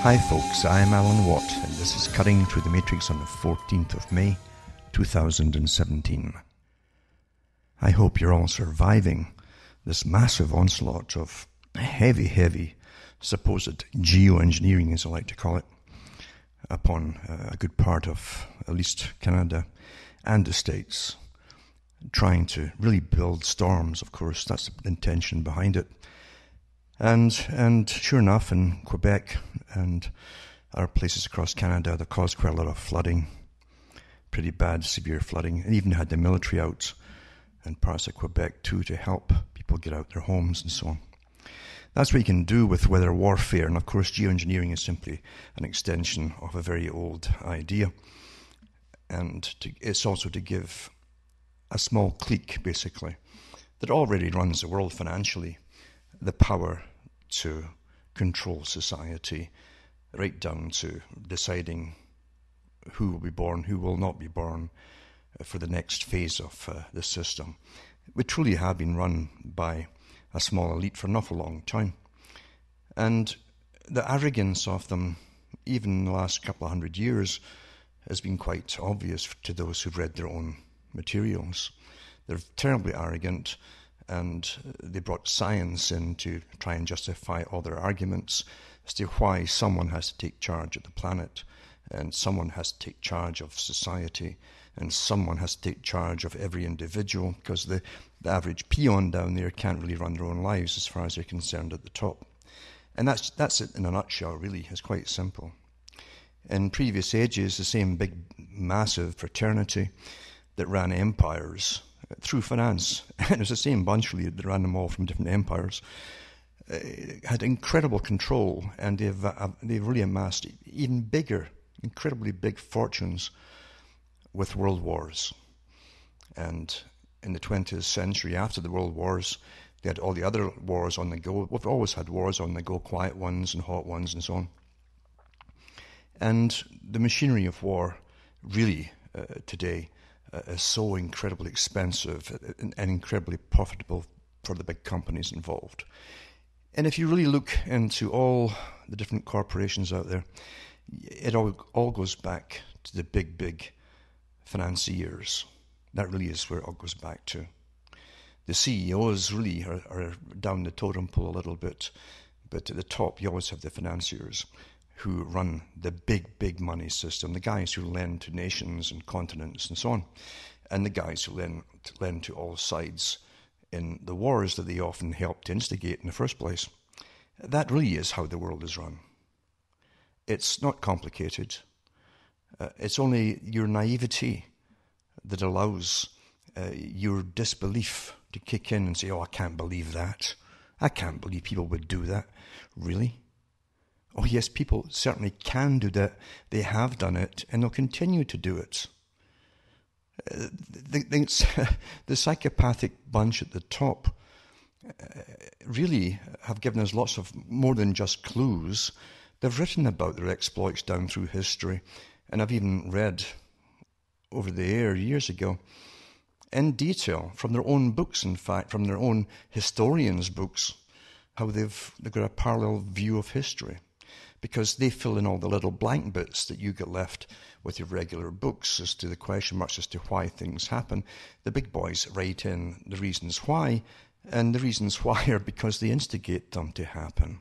Hi folks, I'm Alan Watt, and this is Cutting Through the Matrix on the 14th of May, 2017. I hope you're all surviving this massive onslaught of heavy, supposed geoengineering, as I like to call it, upon a good part of at least Canada and the States, trying to really build storms, of course. That's the intention behind it. And sure enough, in Quebec and other places across Canada, they caused quite a lot of flooding, pretty bad, severe flooding, and even had the military out in parts of Quebec too to help people get out their homes and so on. That's what you can do with weather warfare, and of course geoengineering is simply an extension of a very old idea. And it's also to give a small clique, basically, that already runs the world financially, the power to control society, right down to deciding who will be born, who will not be born for the next phase of the system. We truly have been run by a small elite for an awful long time. And the arrogance of them, even in the last couple of 100 years, has been quite obvious to those who've read their own materials. They're terribly arrogant, and they brought science in to try and justify all their arguments as to why someone has to take charge of the planet, and someone has to take charge of society, and someone has to take charge of every individual, because the average peon down there can't really run their own lives as far as they're concerned at the top. And that's it in a nutshell, really. It's quite simple. In previous ages, the same big, massive fraternity that ran empires through finance, and it was the same bunch really that ran them all from different empires, had incredible control, and they've really amassed even bigger, incredibly big fortunes with world wars. And in the 20th century, after the world wars, they had all the other wars on the go. We've always had wars on the go, quiet ones and hot ones and so on. And the machinery of war really today is so incredibly expensive and incredibly profitable for the big companies involved. And if you really look into all the different corporations out there, it all goes back to the big financiers. That really is where it all goes back to. The CEOs really are down the totem pole a little bit, but at the top you always have the financiers who run the big money system, the guys who lend to nations and continents and so on, and the guys who lend to all sides in the wars that they often helped to instigate in the first place. That really is how the world is run. It's not complicated. It's only your naivety that allows your disbelief to kick in and say, oh, I can't believe that. I can't believe people would do that. Really? Oh yes, people certainly can do that. They have done it, and they'll continue to do it. The psychopathic bunch at the top really have given us lots of more than just clues. They've written about their exploits down through history, and I've even read over the air years ago in detail from their own books, in fact, from their own historians' books, how they've got a parallel view of history, because they fill in all the little blank bits that you get left with your regular books as to the question marks as to why things happen. The big boys write in the reasons why, and the reasons why are because they instigate them to happen.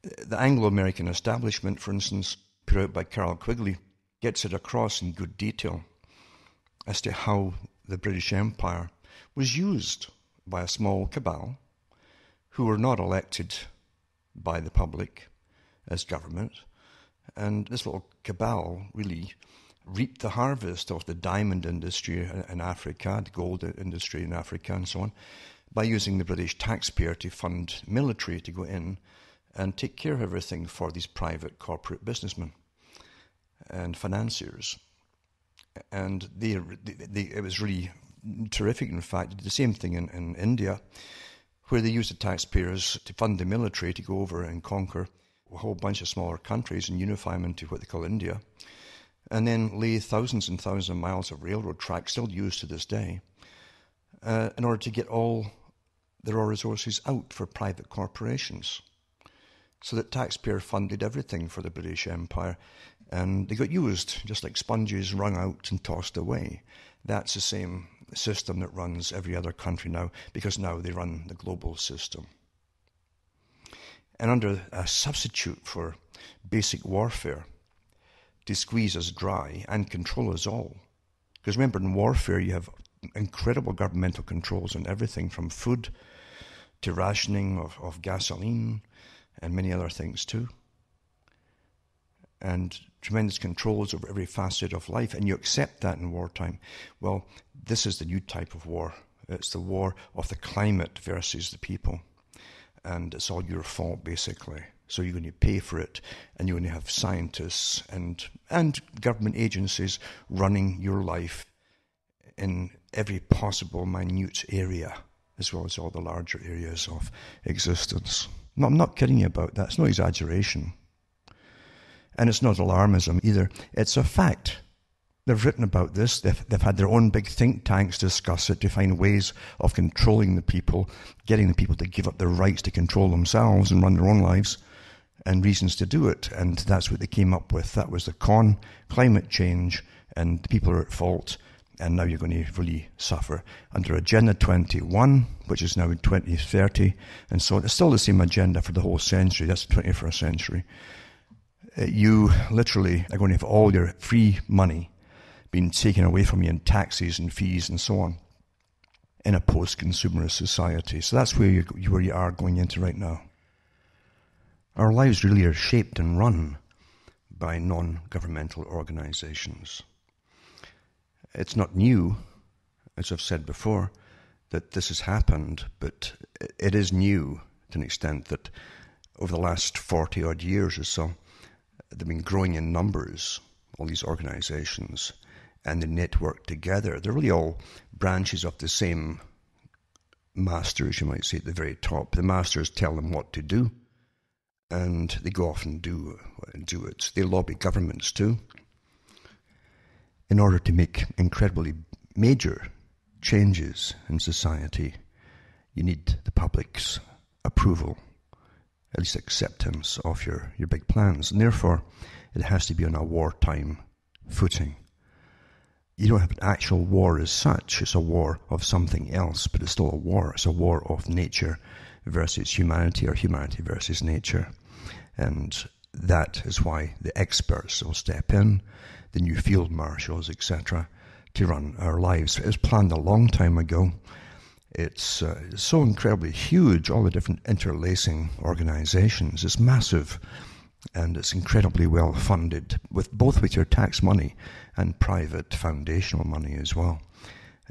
The Anglo-American establishment, for instance, put out by Carroll Quigley, gets it across in good detail as to how the British Empire was used by a small cabal who were not elected by the public as government, and this little cabal really reaped the harvest of the diamond industry in Africa, the gold industry in Africa and so on, by using the British taxpayer to fund military to go in and take care of everything for these private corporate businessmen and financiers. And it was really terrific. In fact, they did the same thing in India, where they used the taxpayers to fund the military to go over and conquer a whole bunch of smaller countries and unify them into what they call India, and then lay thousands and thousands of miles of railroad tracks, still used to this day, in order to get all the raw resources out for private corporations. so that taxpayer funded everything for the British Empire, and they got used, just like sponges, wrung out and tossed away. That's the same system that runs every other country now, because now they run the global system. And under a substitute for basic warfare, to squeeze us dry and control us all. Because remember, in warfare you have incredible governmental controls on everything from food to rationing of gasoline and many other things too. And tremendous controls over every facet of life, and you accept that in wartime. Well, this is the new type of war. It's the war of the climate versus the people. And it's all your fault, basically. So you're going to pay for it, and you're going to have scientists and government agencies running your life in every possible minute area, as well as all the larger areas of existence. No, I'm not kidding you about that. It's no exaggeration. And it's not alarmism either. It's a fact. They've written about this. They've had their own big think tanks discuss it to find ways of controlling the people, getting the people to give up their rights to control themselves and run their own lives, and reasons to do it. And that's what they came up with. That was the con, climate change, and the people are at fault. And now you're going to really suffer under Agenda 21, which is now in 2030, and so on. It's still the same agenda for the whole century. That's the 21st century. You literally are going to have all your free money being taken away from you in taxes and fees and so on in a post-consumerist society. So that's where you are going into right now. Our lives really are shaped and run by non-governmental organizations. It's not new, as I've said before, that this has happened, but it is new to an extent that over the last 40-odd years or so, they've been growing in numbers, all these organizations, and they network together. They're really all branches of the same masters, you might say, at the very top. The masters tell them what to do, and they go off and do it. They lobby governments too, in order to make incredibly major changes in society. You need the public's approval, at least acceptance of your big plans, and therefore it has to be on a wartime footing. You don't have an actual war as such. It's a war of something else, but it's still a war. It's a war of nature versus humanity, or humanity versus nature. And that is why the experts will step in, the new field marshals, etc., to run our lives. It was planned a long time ago. It's so incredibly huge, all the different interlacing organizations. It's massive, and it's incredibly well funded, both with your tax money and private foundational money as well.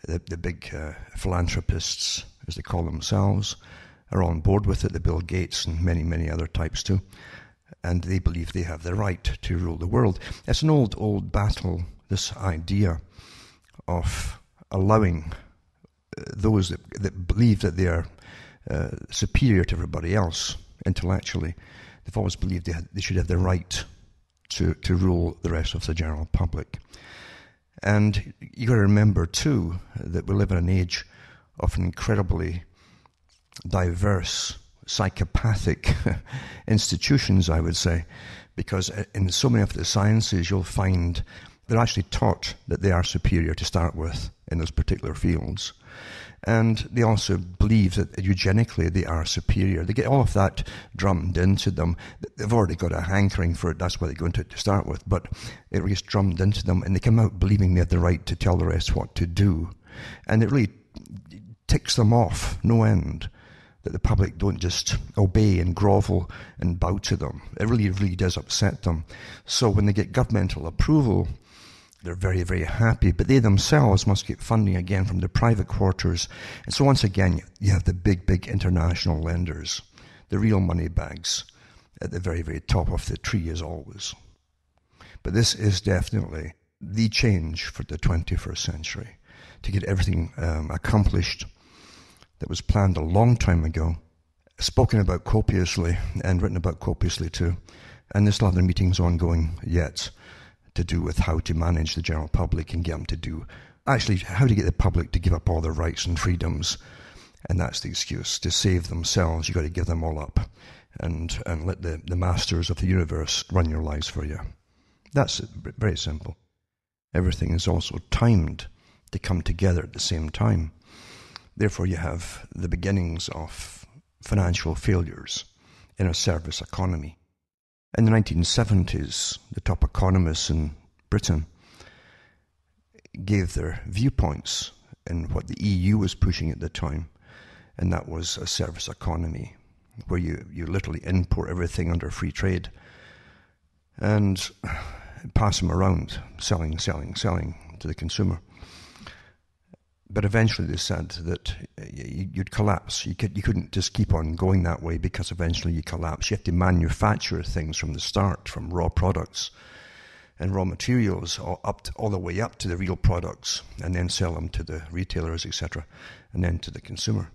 The big philanthropists, as they call themselves, are on board with it, the Bill Gates and many, many other types too. And they believe they have the right to rule the world. It's an old battle, this idea of allowing those that believe that they are superior to everybody else intellectually. They've always believed they should have the right to rule the rest of the general public. And you've got to remember too that we live in an age of incredibly diverse, psychopathic institutions, I would say, because in so many of the sciences you'll find they're actually taught that they are superior to start with in those particular fields. And they also believe that eugenically they are superior. They get all of that drummed into them. They've already got a hankering for it. That's why they go into it to start with. But it gets drummed into them, and they come out believing they have the right to tell the rest what to do. And it really ticks them off, no end, that the public don't just obey and grovel and bow to them. It really, really does upset them. So when they get governmental approval, they're very, very happy, but they themselves must get funding again from the private quarters. And so once again, you have the big, big international lenders, the real money bags at the very, very top of the tree as always. But this is definitely the change for the 21st century, to get everything accomplished that was planned a long time ago, spoken about copiously and written about copiously too. And there's still other meetings ongoing yet, to do with how to manage the general public and get them to do, actually how to get the public to give up all their rights and freedoms. And that's the excuse. To save themselves, you've got to give them all up. and let the masters of the universe run your lives for you. That's it, very simple. Everything is also timed to come together at the same time. Therefore, you have the beginnings of financial failures in a service economy. In the 1970s, the top economists in Britain gave their viewpoints in what the EU was pushing at the time, and that was a service economy where you literally import everything under free trade and pass them around, selling to the consumer. But eventually they said that you'd collapse. You couldn't just keep on going that way, because eventually you collapse. You have to manufacture things from the start, from raw products and raw materials all the way up to the real products, and then sell them to the retailers, etc., and then to the consumer.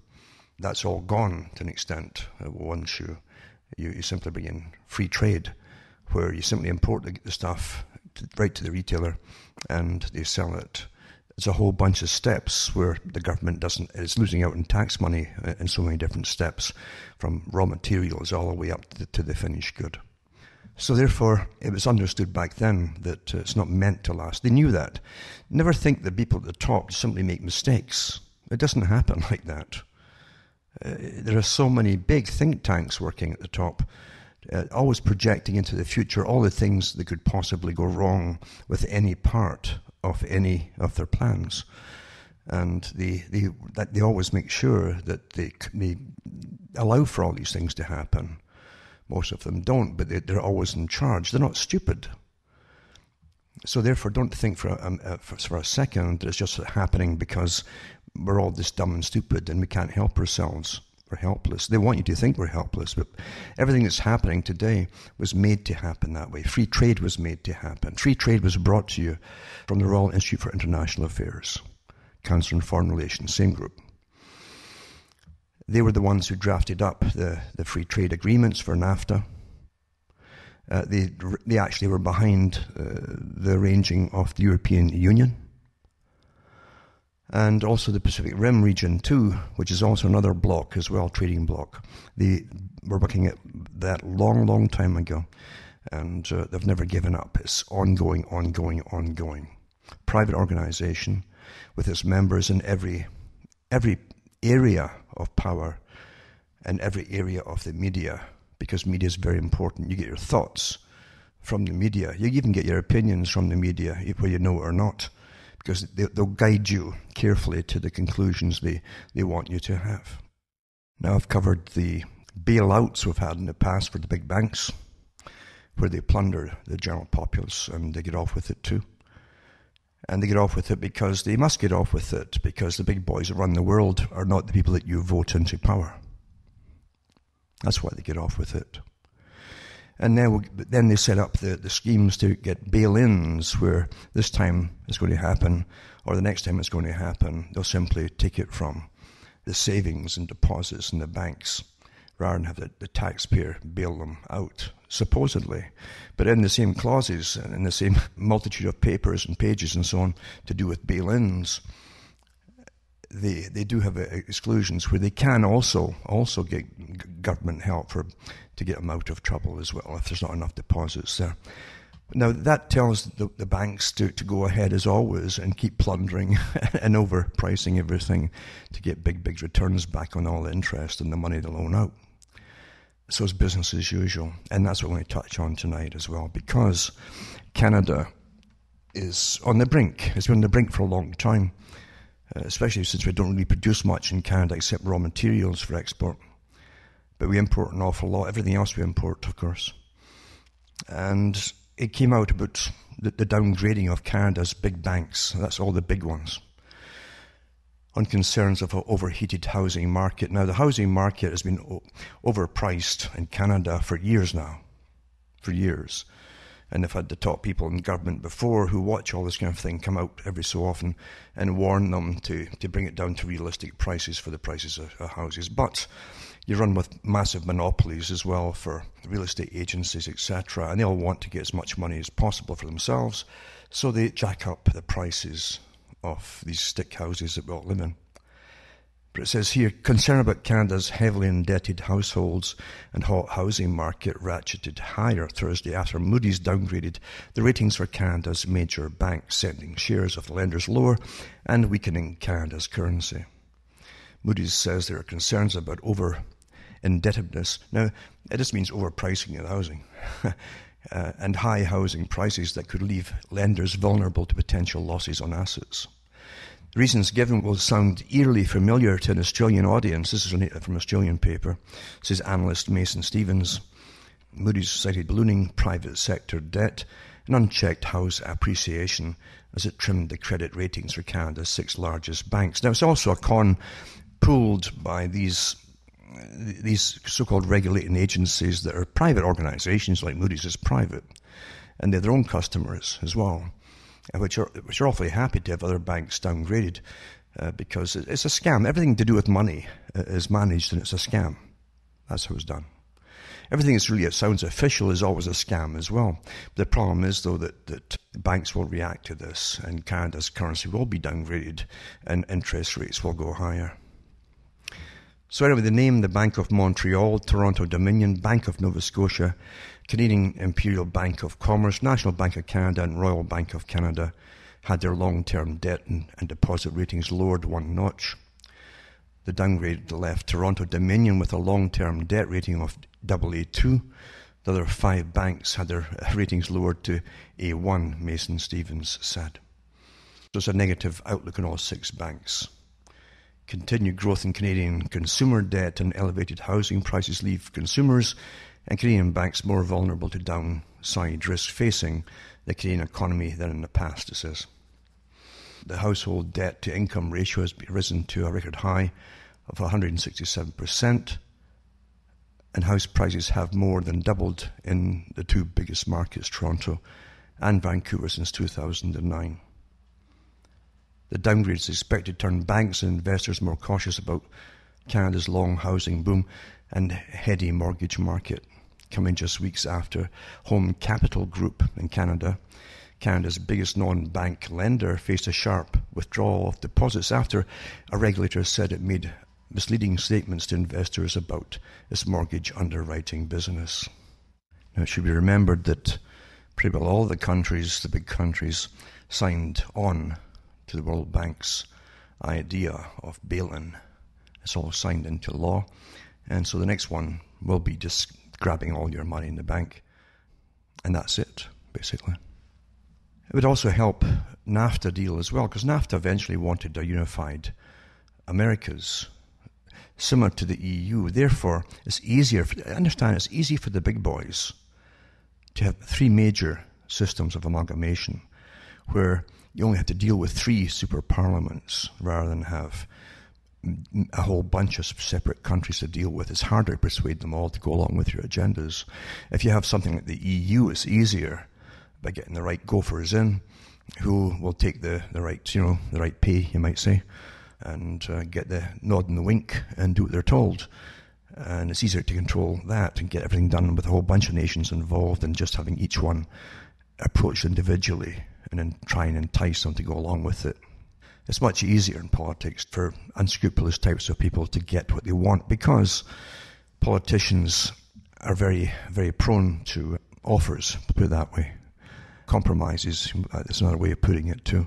That's all gone to an extent once you simply bring in free trade, where you simply import the stuff right to the retailer and they sell it. It's a whole bunch of steps where the government is losing out on tax money in so many different steps, from raw materials all the way up to the finished good. So therefore, it was understood back then that it's not meant to last. They knew that. Never think that people at the top simply make mistakes. It doesn't happen like that. There are so many big think tanks working at the top, always projecting into the future all the things that could possibly go wrong with any part of any of their plans. And they always make sure that they allow for all these things to happen. Most of them don't, but they're always in charge. They're not stupid. So therefore, don't think for a second that it's just happening because we're all this dumb and stupid and we can't help ourselves. We're helpless. They want you to think we're helpless, but everything that's happening today was made to happen that way. Free trade was made to happen. Free trade was brought to you from the Royal Institute for International Affairs, Council on Foreign Relations, same group. They were the ones who drafted up the free trade agreements for NAFTA. They actually were behind the arranging of the European Union, and also the Pacific Rim region too, which is also another bloc as well, trading bloc. They were looking at that long time ago, and they've never given up. It's ongoing. Private organization with its members in every area of power and every area of the media, because media is very important. You get your thoughts from the media. You even get your opinions from the media, whether you know it or not, because they'll guide you carefully to the conclusions they want you to have. Now, I've covered the bailouts we've had in the past for the big banks, where they plunder the general populace, and they get off with it too. And they get off with it because they must get off with it, because the big boys that run the world are not the people that you vote into power. That's why they get off with it. And then they set up the schemes to get bail-ins, where this time it's going to happen, or the next time it's going to happen, they'll simply take it from the savings and deposits in the banks, rather than have the taxpayer bail them out, supposedly. But in the same clauses, and in the same multitude of papers and pages and so on to do with bail-ins, they do have exclusions where they can also get government help to get them out of trouble as well, if there's not enough deposits there. Now, that tells the banks to go ahead as always and keep plundering and overpricing everything to get big returns back on all the interest and the money they loan out. So it's business as usual. And that's what we're going to touch on tonight as well, because Canada is on the brink. It's been on the brink for a long time, especially since we don't really produce much in Canada except raw materials for export. But we import an awful lot. Everything else we import, of course. And it came out about the downgrading of Canada's big banks. That's all the big ones, on concerns of an overheated housing market. Now, the housing market has been overpriced in Canada for years now. For years. And they've had the top people in government before who watch all this kind of thing come out every so often and warn them to bring it down to realistic prices for the prices of houses. But you run with massive monopolies as well for real estate agencies, etc. And they all want to get as much money as possible for themselves. So they jack up the prices of these stick houses that we all live in. But it says here, concern about Canada's heavily indebted households and hot housing market ratcheted higher Thursday after Moody's downgraded the ratings for Canada's major banks, sending shares of the lenders lower and weakening Canada's currency. Moody's says there are concerns about over-indebtedness. Now, it just means overpricing of housing and high housing prices that could leave lenders vulnerable to potential losses on assets. The reasons given will sound eerily familiar to an Australian audience. This is from an Australian paper, says analyst Mason Stevens. Moody's cited ballooning private sector debt and unchecked house appreciation as it trimmed the credit ratings for Canada's 6 largest banks. Now, it's also a con pulled by these so-called regulating agencies that are private organisations, like Moody's is private, and they're their own customers as well, which are awfully happy to have other banks downgraded because it's a scam. Everything to do with money is managed and it's a scam. That's how it's done. Everything that's really, it sounds official, is always a scam as well. The problem is, though, that banks will react to this and Canada's currency will be downgraded and interest rates will go higher. So anyway, they named the Bank of Montreal, Toronto Dominion, Bank of Nova Scotia, Canadian Imperial Bank of Commerce, National Bank of Canada and Royal Bank of Canada had their long-term debt and deposit ratings lowered one notch. The downgrade left Toronto Dominion with a long-term debt rating of AA2. The other 5 banks had their ratings lowered to A1, Mason Stevens said. So it's a negative outlook on all 6 banks. Continued growth in Canadian consumer debt and elevated housing prices leave consumers and Canadian banks more vulnerable to downside risk facing the Canadian economy than in the past, it says. The household debt to income ratio has risen to a record high of 167%, and house prices have more than doubled in the 2 biggest markets, Toronto and Vancouver, since 2009. The downgrade is expected to turn banks and investors more cautious about Canada's long housing boom and heady mortgage market, coming just weeks after Home Capital Group in Canada, Canada's biggest non-bank lender, faced a sharp withdrawal of deposits after a regulator said it made misleading statements to investors about its mortgage underwriting business. Now, it should be remembered that pretty well all the countries, the big countries, signed on to the World Bank's idea of bail-in. It's all signed into law, and so the next one will be just grabbing all your money in the bank, and that's it, basically. It would also help NAFTA deal as well, because NAFTA eventually wanted a unified Americas, similar to the EU. Therefore, it's easier, it's easy for the big boys to have 3 major systems of amalgamation, where you only have to deal with 3 super parliaments rather than have a whole bunch of separate countries to deal with. It's harder to persuade them all to go along with your agendas. If you have something like the EU, it's easier by getting the right gophers in who will take the right, the right pay, you might say, and get the nod and the wink and do what they're told. And it's easier to control that and get everything done with a whole bunch of nations involved than just having each one approached individually and then try and entice them to go along with it. It's much easier in politics for unscrupulous types of people to get what they want, because politicians are very, very prone to offers, put it that way. Compromises, that's another way of putting it too.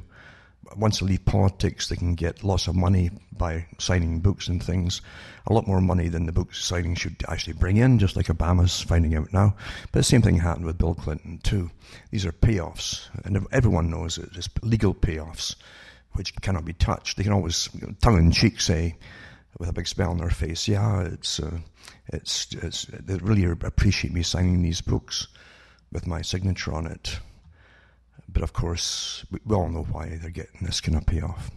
Once they leave politics, they can get lots of money by signing books and things, a lot more money than the book signing should actually bring in, just like Obama's finding out now. But the same thing happened with Bill Clinton too. These are payoffs, and everyone knows it. It's legal payoffs, which cannot be touched. They can always, tongue-in-cheek, say, with a big smile on their face, yeah, they really appreciate me signing these books with my signature on it. But of course, we all know why they're getting this kind of payoff.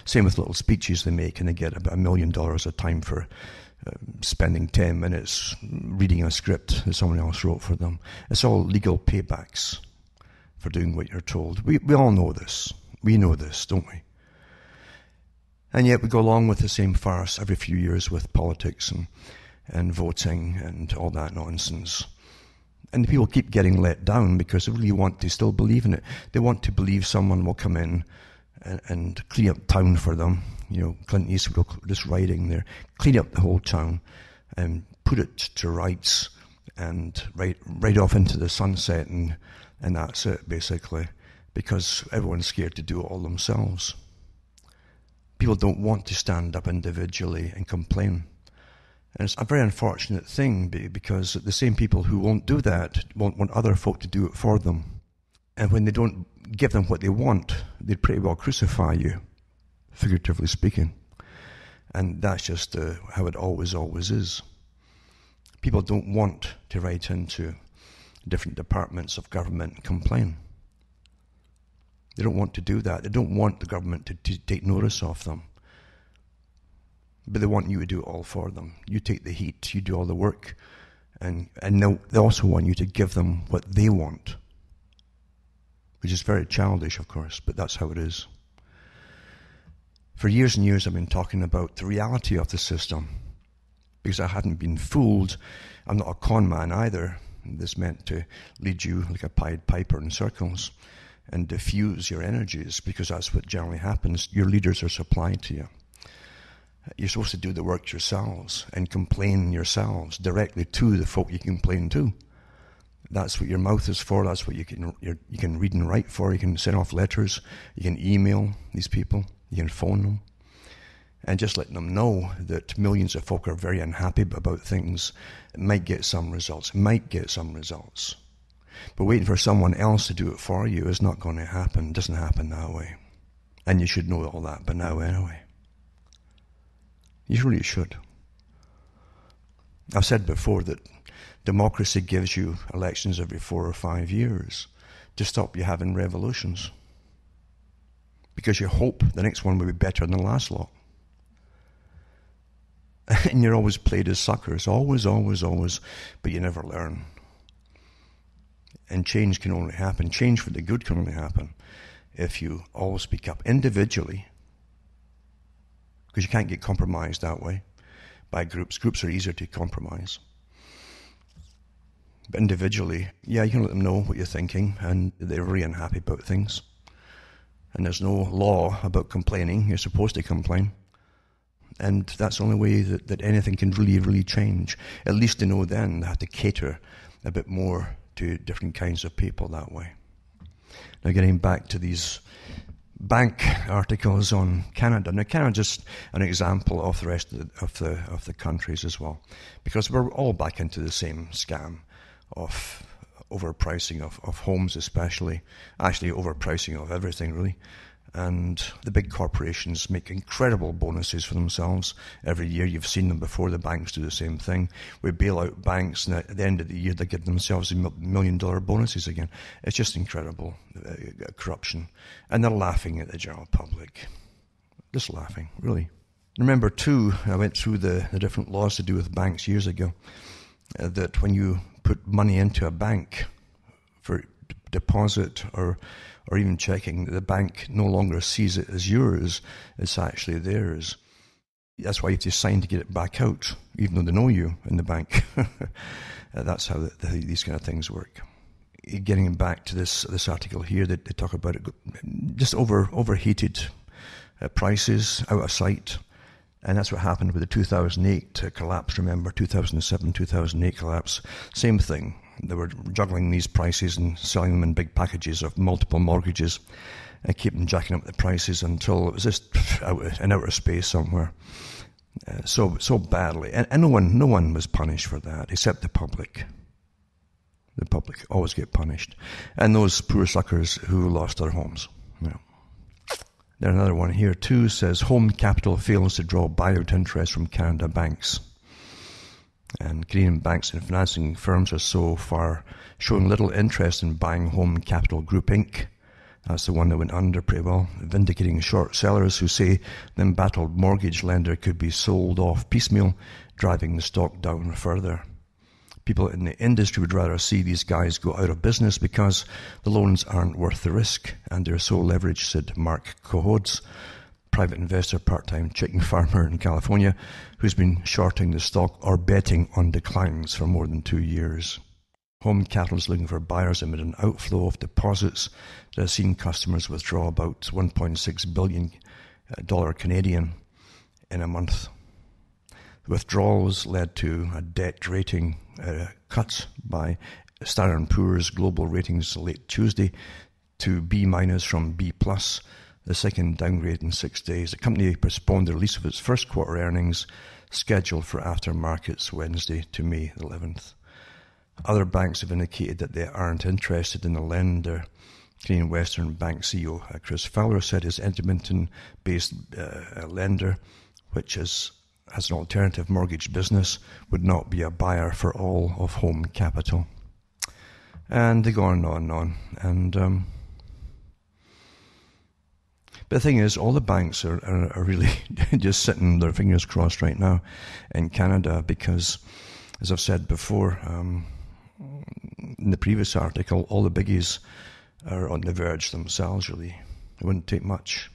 Same with little speeches they make, and they get about $1 million a time for spending 10 minutes reading a script that someone else wrote for them. It's all legal paybacks for doing what you're told. We all know this. We know this, don't we? And yet we go along with the same farce every few years with politics and voting and all that nonsense. And people keep getting let down because they really want to still believe in it. They want to believe someone will come in and clean up town for them. Clint Eastwood just riding there, clean up the whole town and put it to rights and right off into the sunset, and that's it basically, because everyone's scared to do it all themselves. People don't want to stand up individually and complain. And it's a very unfortunate thing, because the same people who won't do that want other folk to do it for them. And when they don't give them what they want, they'd pretty well crucify you, figuratively speaking. And that's just how it always is. People don't want to write into different departments of government and complain. They don't want to do that. They don't want the government to take notice of them. But they want you to do it all for them. You take the heat, you do all the work, and they also want you to give them what they want, which is very childish, of course, but that's how it is. For years and years I've been talking about the reality of the system, because I hadn't been fooled. I'm not a con man either. This meant to lead you like a Pied Piper in circles and diffuse your energies, because that's what generally happens. Your leaders are supplied to you. You're supposed to do the work yourselves and complain yourselves directly to the folk you complain to. That's what your mouth is for. That's what you can read and write for. You can send off letters. You can email these people. You can phone them. And just letting them know that millions of folk are very unhappy about things. It might get some results. But waiting for someone else to do it for you is not going to happen. It doesn't happen that way. And you should know all that by now anyway. You really should. I've said before that democracy gives you elections every 4 or 5 years to stop you having revolutions, because you hope the next one will be better than the last lot. And you're always played as suckers, always, but you never learn. And change can only happen, change for the good can only happen if you always speak up individually, because you can't get compromised that way by groups. Groups are easier to compromise. But individually, you can let them know what you're thinking, and they're really unhappy about things. And there's no law about complaining. You're supposed to complain. And that's the only way that anything can really change. At least they know then they have to cater a bit more to different kinds of people that way. Now, getting back to these bank articles on Canada. Now, Canada is just an example of the rest of the countries as well, because we're all back into the same scam of overpricing of homes, especially, actually overpricing of everything really. And the big corporations make incredible bonuses for themselves every year. You've seen them before. The banks do the same thing. We bail out banks, and at the end of the year, they give themselves $1 million bonuses again. It's just incredible corruption. And they're laughing at the general public. Just laughing, really. Remember, too, I went through the different laws to do with banks years ago, that when you put money into a bank for deposit or even checking, the bank no longer sees it as yours, it's actually theirs. That's why you have to sign to get it back out, even though they know you in the bank. That's how these kind of things work. Getting back to this article here, they talk about it, just overheated prices out of sight. And that's what happened with the 2008 collapse, remember, 2007, 2008 collapse. Same thing. They were juggling these prices and selling them in big packages of multiple mortgages and keeping jacking up the prices until it was just in outer space somewhere. So badly. And no one was punished for that except the public. The public always get punished. And those poor suckers who lost their homes. Yeah. There's another one here too, says home capital fails to draw buyout interest from Canada banks. And Canadian banks and financing firms are so far showing little interest in buying Home Capital Group Inc. That's the one that went under pretty well, vindicating short sellers who say the embattled mortgage lender could be sold off piecemeal, driving the stock down further. People in the industry would rather see these guys go out of business because the loans aren't worth the risk and they're so leveraged, said Mark Cohodes, private investor, part-time chicken farmer in California, who's been shorting the stock or betting on declines for more than 2 years. Home Capital is looking for buyers amid an outflow of deposits that has seen customers withdraw about $1.6 billion Canadian in a month. The withdrawals led to a debt rating cut by Standard & Poor's Global Ratings late Tuesday to B- from B+, the second downgrade in 6 days. The company postponed the release of its first quarter earnings, scheduled for after markets Wednesday to May 11th. Other banks have indicated that they aren't interested in the lender. Canadian Western Bank CEO Chris Fowler said his Edmonton-based lender, which has an alternative mortgage business, would not be a buyer for all of Home Capital. And they go on and on and on. And but the thing is, all the banks are really just sitting their fingers crossed right now in Canada because, as I've said before, in the previous article, all the biggies are on the verge themselves, really. It wouldn't take much.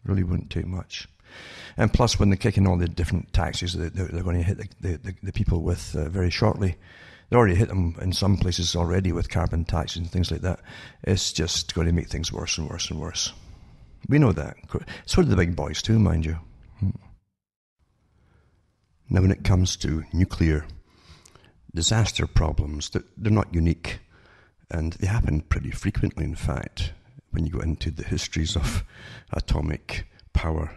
Really wouldn't take much. And plus, when they kick in all the different taxes that they're going to hit the people with very shortly, they already hit them in some places already with carbon taxes and things like that. It's just going to make things worse and worse and worse. We know that. So do the big boys too, mind you. Now, when it comes to nuclear disaster problems, they're not unique. And they happen pretty frequently, in fact, when you go into the histories of atomic power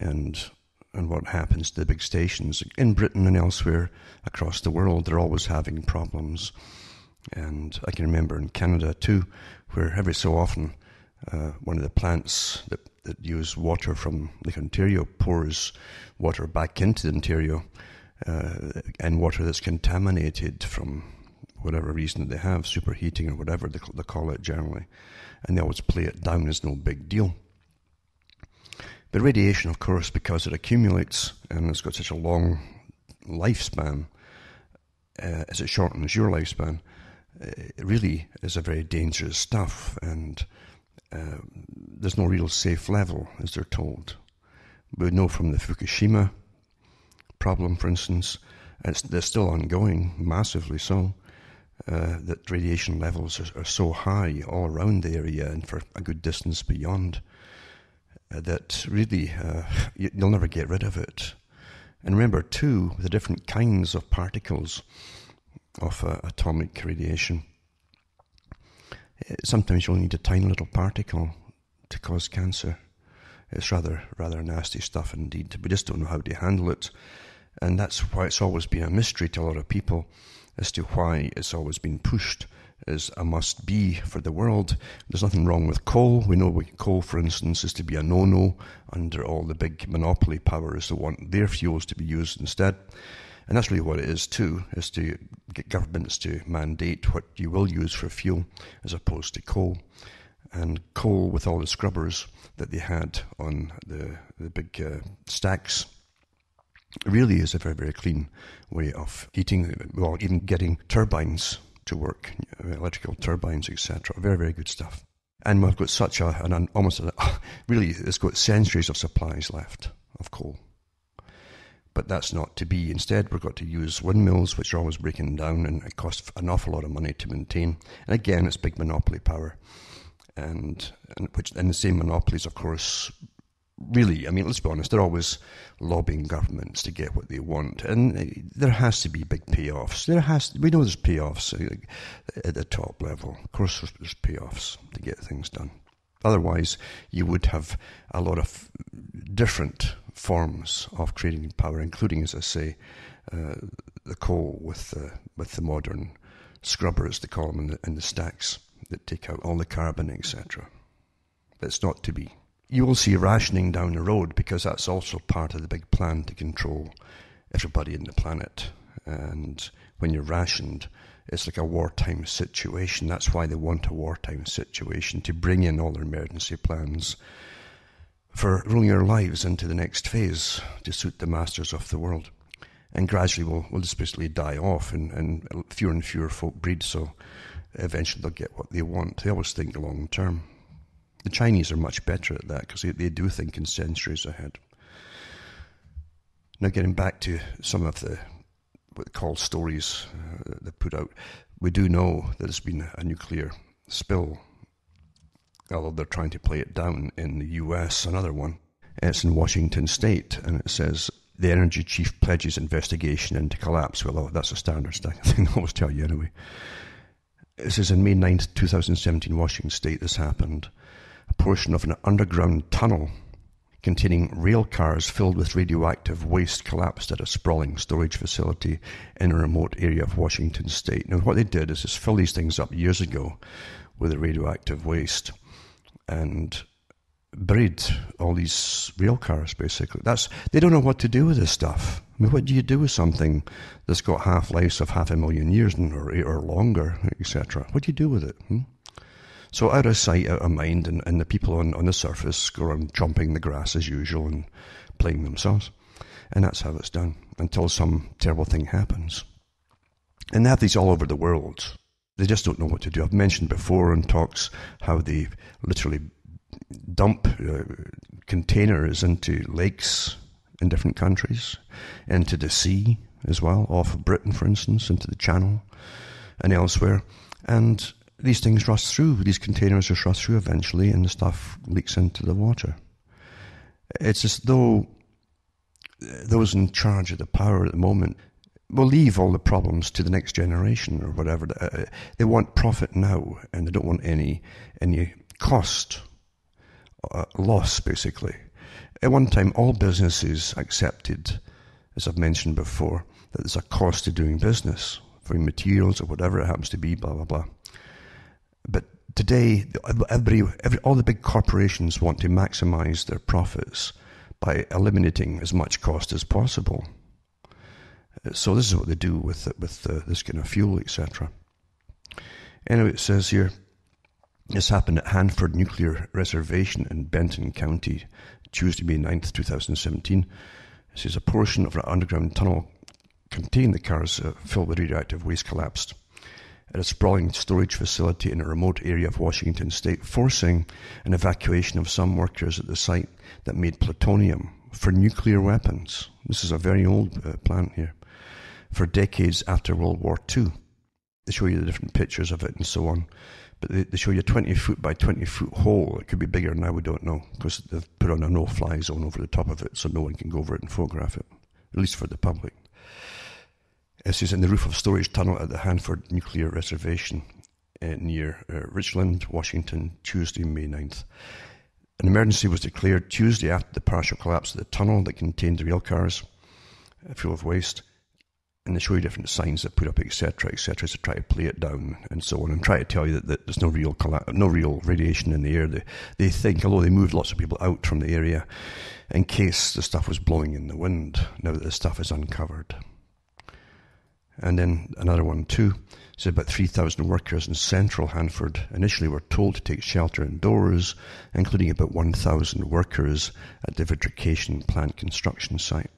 and what happens to the big stations. In Britain and elsewhere across the world, they're always having problems. And I can remember in Canada too, where every so often one of the plants that use water from Lake Ontario pours water back into the Ontario, and water that's contaminated from whatever reason they have, superheating or whatever they call it generally, and they always play it down as no big deal. But radiation, of course, because it accumulates and it's got such a long lifespan, as it shortens your lifespan, it really is a very dangerous stuff, and there's no real safe level, as they're told. We know from the Fukushima problem, for instance, they're still ongoing, massively so, that radiation levels are so high all around the area and for a good distance beyond that really you'll never get rid of it. And remember, too, the different kinds of particles of atomic radiation. Sometimes you'll need a tiny little particle to cause cancer. It's rather nasty stuff indeed. We just don't know how to handle it. And that's why it's always been a mystery to a lot of people as to why it's always been pushed as a must-be for the world. There's nothing wrong with coal. We know coal, for instance, is to be a no-no under all the big monopoly powers that want their fuels to be used instead. And that's really what it is too, is to get governments to mandate what you will use for fuel as opposed to coal. And coal, with all the scrubbers that they had on the big stacks, really is a very, very clean way of heating, well, even getting turbines to work, electrical turbines, etc. Very, very good stuff. And we've got such really, it's got centuries of supplies left of coal. But that's not to be. Instead, we've got to use windmills, which are always breaking down, and it costs an awful lot of money to maintain. And again, it's big monopoly power. And the same monopolies, of course, really, I mean, let's be honest, they're always lobbying governments to get what they want. And there has to be big payoffs. We know there's payoffs at the top level. Of course, there's payoffs to get things done. Otherwise, you would have a lot of different forms of creating power, including, as I say, the coal with the modern scrubbers, they call them, in the stacks that take out all the carbon, etc. But it's not to be. You will see rationing down the road, because that's also part of the big plan to control everybody in the planet. And when you're rationed, it's like a wartime situation. That's why they want a wartime situation, to bring in all their emergency plans for rolling our lives into the next phase to suit the masters of the world. And gradually we'll just basically die off, and fewer folk breed, so eventually they'll get what they want. They always think long term. The Chinese are much better at that, because they do think in centuries ahead. Now, getting back to some of what they call stories they put out. We do know that there's been a nuclear spill, although they're trying to play it down in the US, another one. It's in Washington State, and it says, the energy chief pledges investigation into collapse. Well, that's a standard thing I always tell you anyway. It says, in May 9th, 2017, Washington State, this happened. A portion of an underground tunnel containing rail cars filled with radioactive waste collapsed at a sprawling storage facility in a remote area of Washington State. Now, what they did is just fill these things up years ago with the radioactive waste and buried all these rail cars, basically. They don't know what to do with this stuff. I mean, what do you do with something that's got half-lives of 500,000 years or longer, etc.? What do you do with it? So out of sight, out of mind, and the people on the surface go around chomping the grass as usual and playing themselves. And that's how it's done, until some terrible thing happens. And they have these all over the world. They just don't know what to do. I've mentioned before in talks how they literally dump containers into lakes in different countries, into the sea as well, off of Britain, for instance, into the Channel and elsewhere. And these things rust through. These containers just rust through eventually, and the stuff leaks into the water. It's as though those in charge of the power at the moment will leave all the problems to the next generation or whatever. They want profit now, and they don't want any cost, loss, basically. At one time, all businesses accepted, as I've mentioned before, that there's a cost to doing business, for materials or whatever it happens to be, blah, blah, blah. But today, all the big corporations want to maximize their profits by eliminating as much cost as possible. So this is what they do with this kind of fuel, etc. Anyway, it says here, this happened at Hanford Nuclear Reservation in Benton County, Tuesday, May 9th, 2017. It says a portion of an underground tunnel containing the cars filled with radioactive waste collapsed at a sprawling storage facility in a remote area of Washington State, forcing an evacuation of some workers at the site that made plutonium for nuclear weapons. This is a very old plant here, for decades after World War II. They show you the different pictures of it and so on, but they show you a 20-foot by 20-foot hole. It could be bigger now, we don't know, because they've put on a no-fly zone over the top of it, so no one can go over it and photograph it, at least for the public. This is in the roof of storage tunnel at the Hanford Nuclear Reservation near Richland, Washington, Tuesday, May 9th. An emergency was declared Tuesday after the partial collapse of the tunnel that contained the rail cars full of waste. And they show you different signs that put up, etc., etc., to try to play it down and so on, and try to tell you that there's no real radiation in the air. They think, although they moved lots of people out from the area in case the stuff was blowing in the wind, now that the stuff is uncovered. And then another one too, said about 3,000 workers in central Hanford initially were told to take shelter indoors, including about 1,000 workers at the vitrification plant construction site.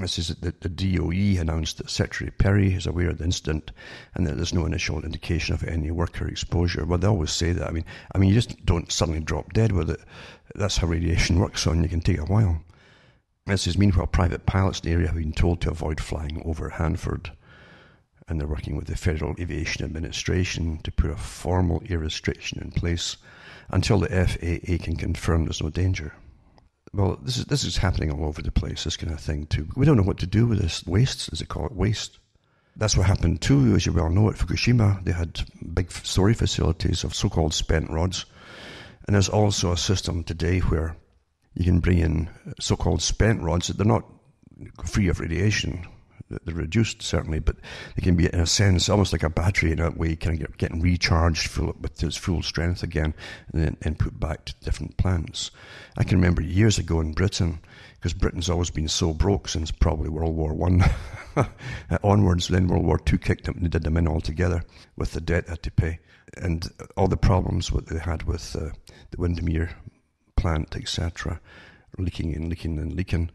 This is that the DOE announced that Secretary Perry is aware of the incident and that there's no initial indication of any worker exposure. Well, they always say that. I mean, you just don't suddenly drop dead with it. That's how radiation works on you. It can take a while. This is meanwhile private pilots in the area have been told to avoid flying over Hanford, and they're working with the Federal Aviation Administration to put a formal air restriction in place until the FAA can confirm there's no danger. Well, this is happening all over the place, this kind of thing too. We don't know what to do with this waste, as they call it, waste. That's what happened too, as you well know, at Fukushima. They had big storage facilities of so-called spent rods. And there's also a system today where you can bring in so-called spent rods. They're not free of radiation. They're reduced, certainly, but they can be, in a sense, almost like a battery in a way, kind of getting recharged with its full strength again and put back to different plants. I can remember years ago in Britain, because Britain's always been so broke since probably World War I onwards. Then World War II kicked them and they did them in altogether with the debt they had to pay. And all the problems what they had with the Windermere plant, etc., leaking and leaking and leaking.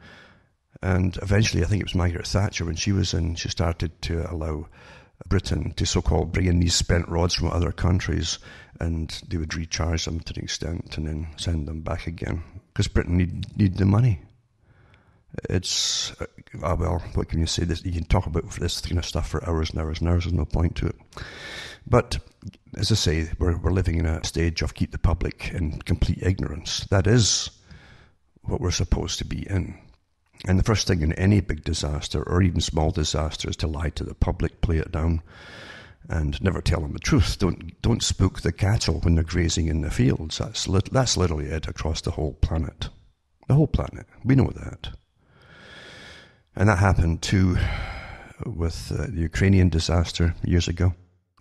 And eventually, I think it was Margaret Thatcher, when she was in, she started to allow Britain to so-called bring in these spent rods from other countries, and they would recharge them to an extent and then send them back again, because Britain need the money. It's, well, what can you say? You can talk about this kind of stuff for hours and hours and hours. There's no point to it. But as I say, we're living in a stage of keep the public in complete ignorance. That is what we're supposed to be in. And the first thing in any big disaster, or even small disaster, is to lie to the public, play it down, and never tell them the truth. Don't spook the cattle when they're grazing in the fields. That's literally it across the whole planet. The whole planet. We know that. And that happened too with the Ukrainian disaster years ago,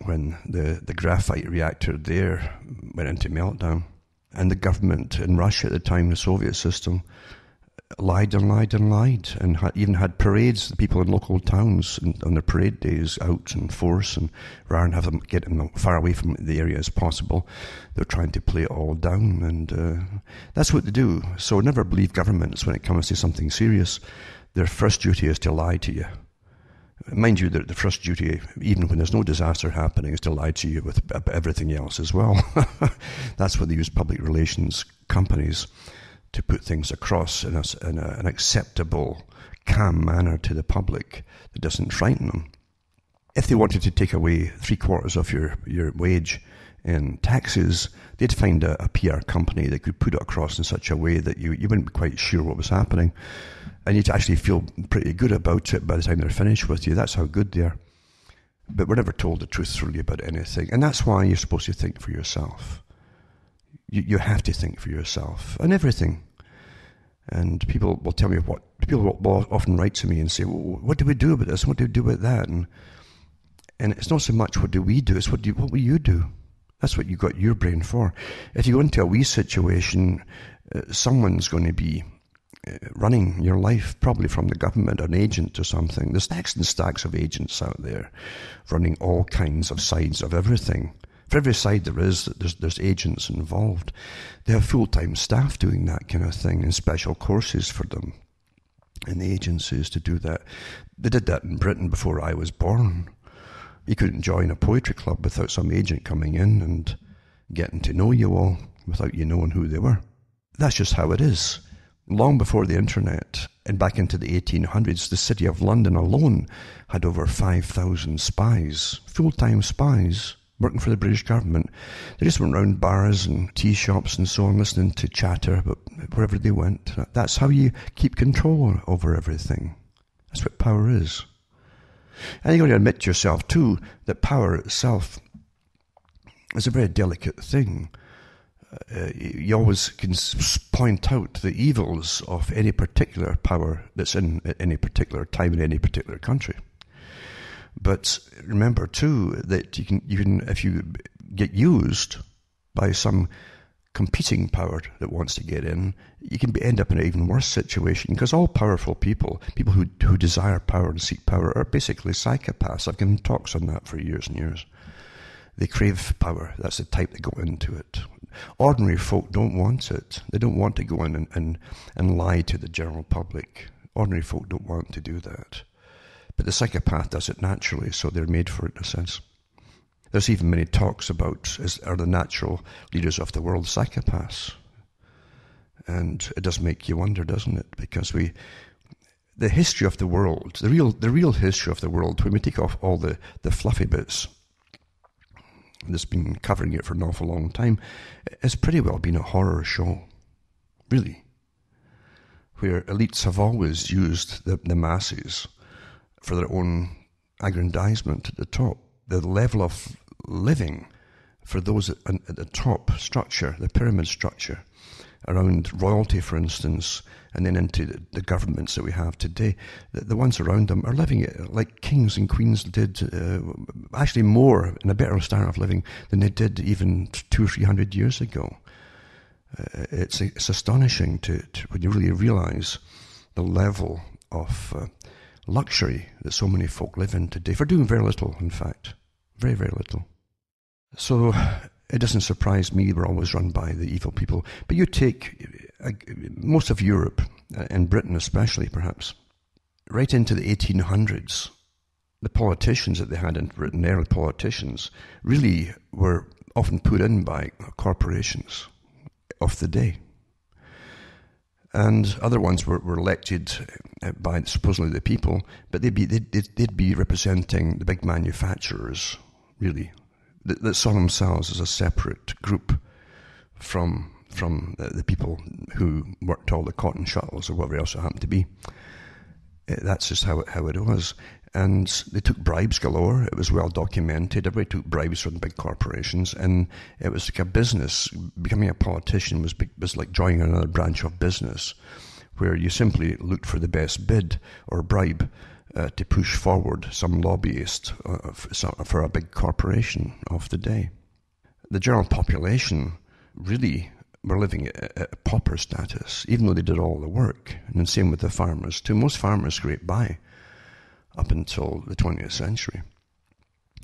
when the graphite reactor there went into meltdown. And the government in Russia at the time, the Soviet system, lied and lied and lied, and even had parades, the people in local towns on their parade days out in force, and rather than get them far away from the area as possible, they're trying to play it all down, and that's what they do. So never believe governments when it comes to something serious. Their first duty is to lie to you. Mind you, the first duty, even when there's no disaster happening, is to lie to you with everything else as well. That's what they use public relations companies to put things across in an acceptable, calm manner to the public that doesn't frighten them. If they wanted to take away 3/4 of your wage in taxes, they'd find a PR company that could put it across in such a way that you wouldn't be quite sure what was happening. And you'd actually feel pretty good about it by the time they're finished with you. That's how good they are. But we're never told the truth really about anything. And that's why you're supposed to think for yourself. You have to think for yourself and everything. And people will tell me people will often write to me and say, well, what do we do about this? What do we do about that? And it's not so much what do we do, it's what will you do? That's what you got your brain for. If you go into a wee situation, someone's going to be running your life, probably from the government, an agent or something. There's stacks and stacks of agents out there running all kinds of sides of everything. For every side there is, there's agents involved. They have full-time staff doing that kind of thing and special courses for them in the agencies to do that. They did that in Britain before I was born. You couldn't join a poetry club without some agent coming in and getting to know you all without you knowing who they were. That's just how it is. Long before the internet, and back into the 1800s, the city of London alone had over 5,000 spies, full-time spies, working for the British government. They just went round bars and tea shops and so on, listening to chatter about wherever they went. That's how you keep control over everything. That's what power is. And you've got to admit to yourself, too, that power itself is a very delicate thing. You always can point out the evils of any particular power that's in at any particular time in any particular country. But remember too that you can if you get used by some competing power that wants to get in, you can end up in an even worse situation, because all powerful people who desire power and seek power, are basically psychopaths. I've given talks on that for years and years. They crave power. That's the type that go into it. Ordinary folk don't want it. They don't want to go in and lie to the general public. Ordinary folk don't want to do that. But the psychopath does it naturally, so they're made for it in a sense. There's even many talks about, are the natural leaders of the world psychopaths? And it does make you wonder, doesn't it? Because the history of the world, the real history of the world, when we take off all the fluffy bits, that's been covering it for an awful long time, it's pretty well been a horror show, really, where elites have always used the masses for their own aggrandizement at the top. The level of living for those at the top structure, the pyramid structure, around royalty, for instance, and then into the governments that we have today, the ones around them are living it like kings and queens did, actually more, in a better standard of living than they did even 200 or 300 years ago. It's astonishing to when you really realize the level of luxury that so many folk live in today, for doing very little, in fact. Very, very little. So it doesn't surprise me we're always run by the evil people. But you take most of Europe, and Britain especially perhaps, right into the 1800s, the politicians that they had in Britain, early politicians, really were often put in by corporations of the day. And other ones were elected by supposedly the people, but they'd be representing the big manufacturers, really, that saw themselves as a separate group from the people who worked all the cotton shuttles or whatever else it happened to be. That's just how it was. And they took bribes galore. It was well documented. Everybody took bribes from the big corporations, and it was like a business. Becoming a politician was like joining another branch of business, where you simply looked for the best bid or bribe to push forward some lobbyist for a big corporation of the day. The general population really were living at pauper status, even though they did all the work. And the same with the farmers too. Most farmers scraped by up until the 20th century.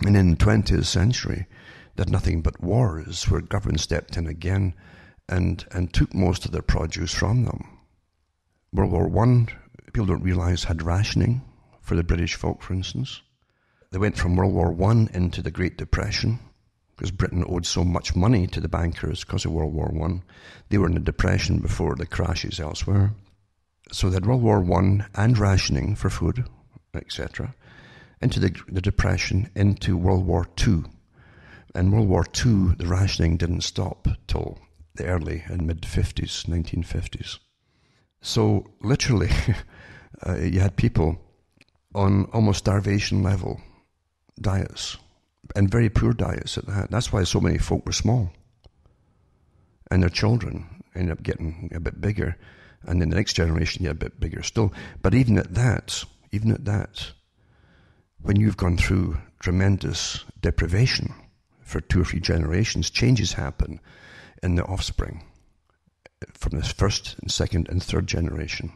And in the 20th century, they had nothing but wars, where government stepped in again and took most of their produce from them. World War I, people don't realize, had rationing for the British folk, for instance. They went from World War I into the Great Depression, because Britain owed so much money to the bankers because of World War I. They were in a depression before the crashes elsewhere. So they had World War I and rationing for food, etc., into the depression, into World War II. And World War II, the rationing didn't stop till the early and mid-50s, 1950s. So literally, you had people on almost starvation level diets, and very poor diets at that. That's why so many folk were small. And their children ended up getting a bit bigger. And then the next generation, a bit bigger still. But even at that, when you've gone through tremendous deprivation for 2 or 3 generations, changes happen in the offspring from the first and second and third generation.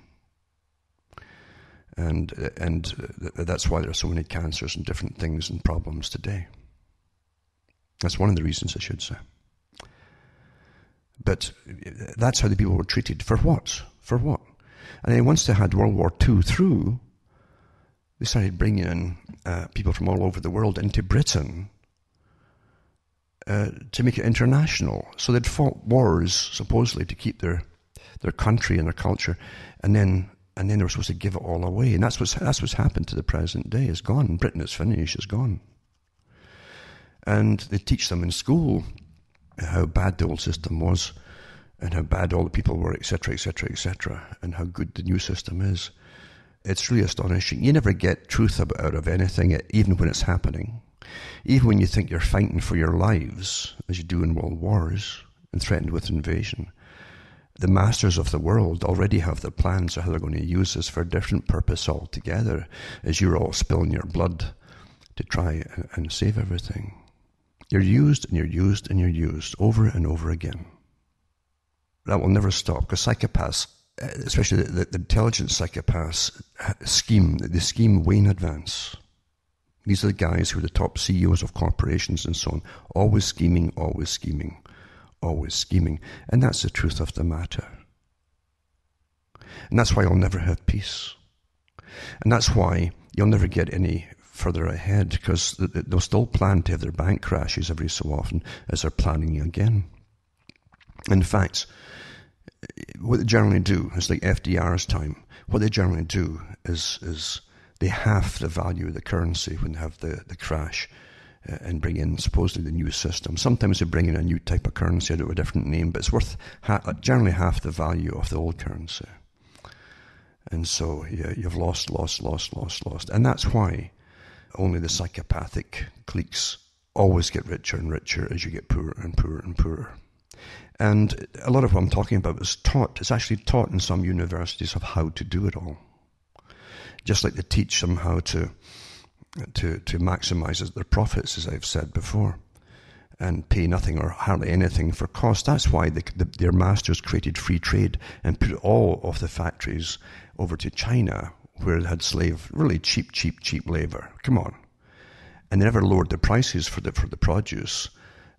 And that's why there are so many cancers and different things and problems today. That's one of the reasons, I should say. But that's how the people were treated. For what? For what? And then once they had World War II through, they started bringing in people from all over the world into Britain to make it international. So they'd fought wars, supposedly, to keep their country and their culture, and then they were supposed to give it all away. And that's what's happened to the present day. It's gone. Britain is finished. It's gone. And they teach them in school how bad the old system was, and how bad all the people were, etc., etc., etc., and how good the new system is. It's really astonishing. You never get truth out of anything, even when it's happening. Even when you think you're fighting for your lives, as you do in world wars, and threatened with invasion, the masters of the world already have their plans of how they're going to use this for a different purpose altogether, as you're all spilling your blood to try and save everything. You're used and you're used and you're used over and over again. That will never stop, because psychopaths, especially the intelligent psychopaths, scheme way in advance. These are the guys who are the top CEOs of corporations and so on, always scheming, always scheming, always scheming. And that's the truth of the matter. And that's why you'll never have peace. And that's why you'll never get any further ahead, because they'll still plan to have their bank crashes every so often as they're planning again. In fact, what they generally do is like FDR's time. What they generally do is they halve the value of the currency when they have the crash and bring in supposedly the new system. Sometimes they bring in a new type of currency under a different name, but it's worth generally half the value of the old currency. And so you've lost. And that's why only the psychopathic cliques always get richer and richer as you get poorer and poorer and poorer. And a lot of what I'm talking about is taught. It's actually taught in some universities of how to do it all. Just like they teach them how to maximize their profits, as I've said before, and pay nothing or hardly anything for cost. That's why their masters created free trade and put all of the factories over to China, where they had really cheap labor. Come on. And they never lowered the prices for the produce.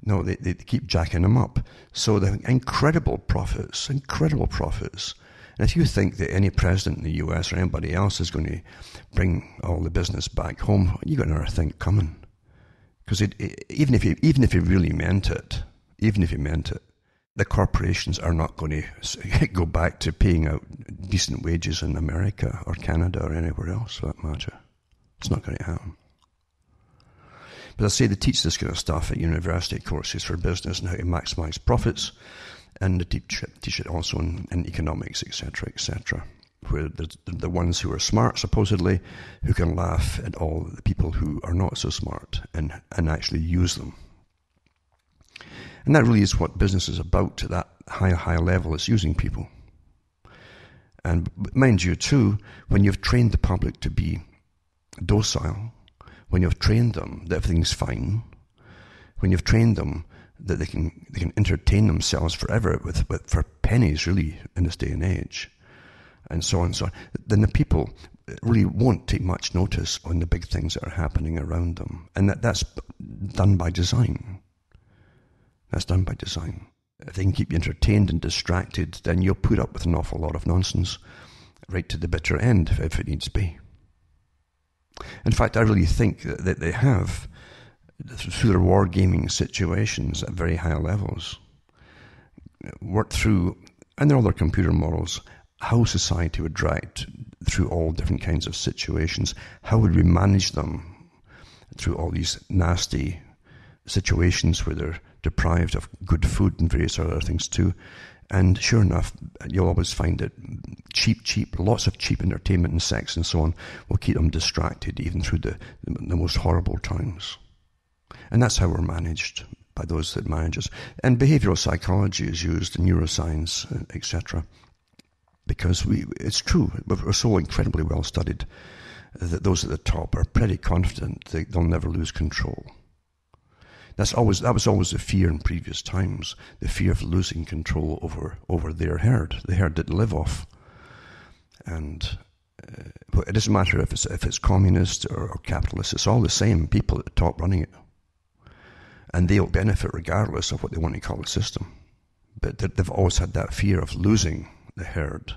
No, they keep jacking them up. So the incredible profits. And if you think that any president in the US or anybody else is going to bring all the business back home, you got another thing coming. Because even if he really meant it, the corporations are not going to go back to paying out decent wages in America or Canada or anywhere else for that matter. It's not going to happen. But I say they teach this kind of stuff at university courses for business and how to maximize profits, and they teach it also in economics, etc., where the ones who are smart, supposedly, who can laugh at all the people who are not so smart and actually use them. And that really is what business is about, to that high level. It's using people. And mind you, too, when you've trained the public to be docile, when you've trained them that everything's fine, when you've trained them that they can entertain themselves forever for pennies, really, in this day and age, and so on and so on, then the people really won't take much notice on the big things that are happening around them. And that's done by design. That's done by design. If they can keep you entertained and distracted, then you'll put up with an awful lot of nonsense right to the bitter end, if it needs be. In fact, I really think that they have, through their wargaming situations at very high levels, worked through, and there are other computer models, how society would react through all different kinds of situations. How would we manage them through all these nasty situations where they're deprived of good food and various other things too. And sure enough, you'll always find that lots of cheap entertainment and sex and so on will keep them distracted even through the most horrible times. And that's how we're managed by those that manage us. And behavioral psychology is used in neuroscience, etc. Because it's true, we're so incredibly well studied that those at the top are pretty confident that they'll never lose control. That was always the fear in previous times, the fear of losing control over their herd, the herd that live off. And it doesn't matter if it's communist or capitalist, it's all the same people at the top running it. And they'll benefit regardless of what they want to call the system. But they've always had that fear of losing the herd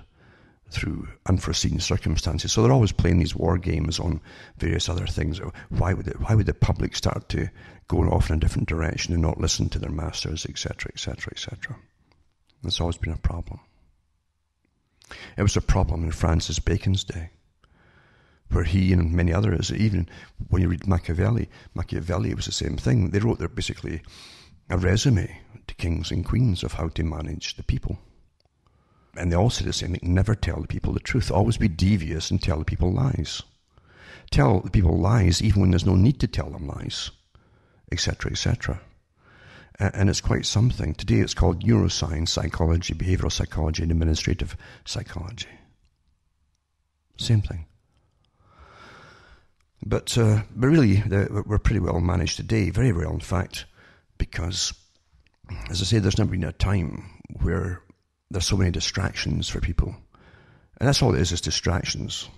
through unforeseen circumstances. So they're always playing these war games on various other things. Why would the public start to go off in a different direction and not listen to their masters, etc., etc., etc.? That's always been a problem. It was a problem in Francis Bacon's day, where he and many others, even when you read Machiavelli was the same thing. They wrote basically a resume to kings and queens of how to manage the people. And they all say the same thing: never tell the people the truth. Always be devious and tell the people lies. Tell the people lies even when there's no need to tell them lies, etc., etc. And it's quite something. Today it's called neuroscience, psychology, behavioral psychology, and administrative psychology. Same thing. But really, we're pretty well managed today, very well in fact, because, as I say, there's never been a time where there's so many distractions for people. And that's all it is distractions